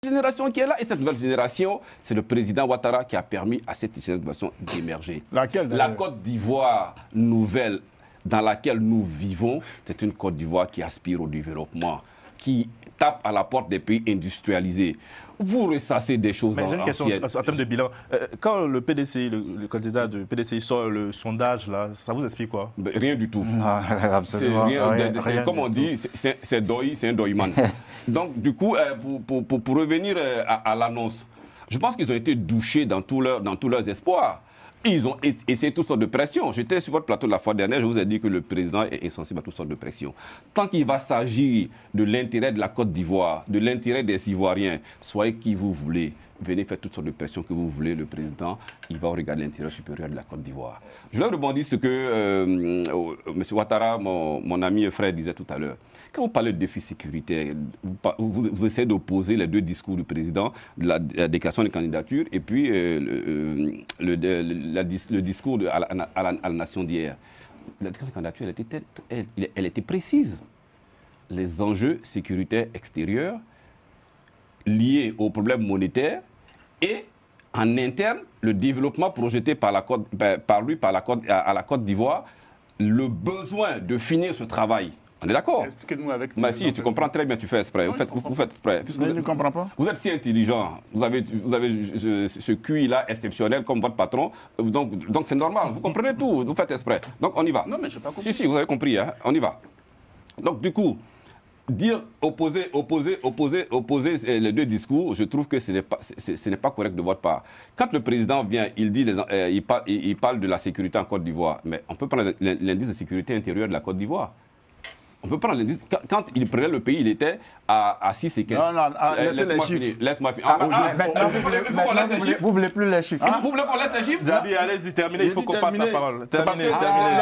génération qui est là. Et cette nouvelle génération, c'est le président Ouattara qui a permis à cette génération d'émerger. Laquelle? La Côte d'Ivoire nouvelle dans laquelle nous vivons, c'est une Côte d'Ivoire qui aspire au développement, qui tape à la porte des pays industrialisés. Vous ressassez des choses anciennes. J'ai une question en termes de bilan. Quand le PDCI, le candidat de PDCI sort le sondage, là, ça vous explique quoi? Rien du tout. Non, absolument. Rien, comme on dit, c'est un doyman. Donc, du coup, pour revenir à l'annonce, je pense qu'ils ont été douchés dans tous leurs espoirs. Ils ont essayé toutes sortes de pressions. J'étais sur votre plateau la fois dernière, je vous ai dit que le président est insensible à toutes sortes de pressions. Tant qu'il va s'agir de l'intérêt de la Côte d'Ivoire, de l'intérêt des Ivoiriens, soyez qui vous voulez, venez faire toutes sortes de pressions que vous voulez, le président, il va regarder l'intérêt supérieur de la Côte d'Ivoire. Je vais rebondir sur ce que M. Ouattara, mon ami et frère, disait tout à l'heure. Quand vous parlez de défi sécuritaire, vous essayez d'opposer les deux discours du président, de la déclaration de candidature, et puis le discours à la nation d'hier. La déclaration de candidature, elle était précise. Les enjeux sécuritaires extérieurs liés aux problèmes monétaires et en interne, le développement projeté par la Côte d'Ivoire, le besoin de finir ce travail. On est d'accord? Expliquez-nous avec... Mais si, tu comprends très bien, tu fais exprès. Vous faites exprès. Je ne comprends pas. Vous êtes si intelligent. Vous avez ce QI-là exceptionnel comme votre patron. Donc c'est normal. Vous comprenez tout. Vous faites exprès. Donc on y va. Non, mais je n'ai pas compris. Si, vous avez compris. Hein? On y va. Donc du coup, dire opposer les deux discours, je trouve que ce n'est pas correct de votre part. Quand le président vient, il parle de la sécurité en Côte d'Ivoire, mais on peut prendre l'indice de sécurité intérieure de la Côte d'Ivoire. On peut prendre l'indice. Quand il prenait le pays, il était à 6 et 15. Non, laissez les chiffres. Laisse-moi finir. Vous ne voulez plus les chiffres? Vous voulez qu'on laisse les chiffres? Djaby, allez-y, terminez, il faut qu'on passe la parole. Terminez.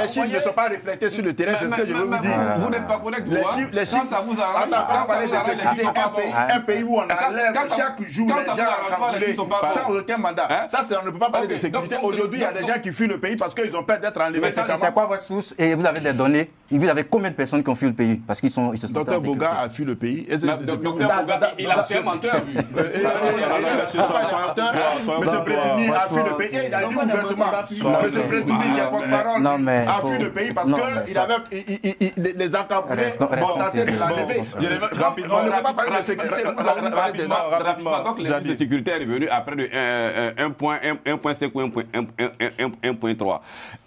Les chiffres ne sont pas reflétés sur le terrain, c'est ce que je veux vous dire. Vous n'êtes pas correct, Les chiffres, ça vous arrange. Attends, parler de sécurité, un pays où on enlève chaque jour les gens encagoulés sans aucun mandat. Ça, on ne peut pas parler de sécurité. Aujourd'hui, il y a des gens qui fuient le pays parce qu'ils ont peur d'être enlevés. C'est quoi votre source? Et vous avez des données? Vous avez combien de personnes qui ont fui le pays? Parce qu'ils se sont en sécurité. Docteur Boga a fui le pays. Docteur Boga, il a fait un menteur. Monsieur Brédini a fui le pays et il a dit ouvertement. Monsieur Brédini, qui est porte-parole, a fui le pays parce qu'il avait les encagoulés ont tenté de l'enlever. On ne peut pas parler de sécurité. Rapidement, donc l'indice de sécurité est revenu à près de 1.5 ou 1.3.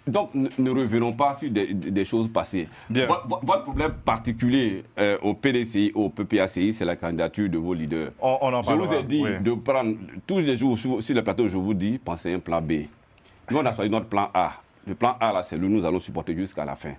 Donc ne revenons pas sur des choses passées. Votre problème particulier au PDCI, au PPACI, c'est la candidature de vos leaders. Je vous ai dit de prendre tous les jours sur le plateau, je vous dis, pensez un plan B. Nous, on a choisi notre plan A. Le plan A, là, c'est nous allons supporter jusqu'à la fin.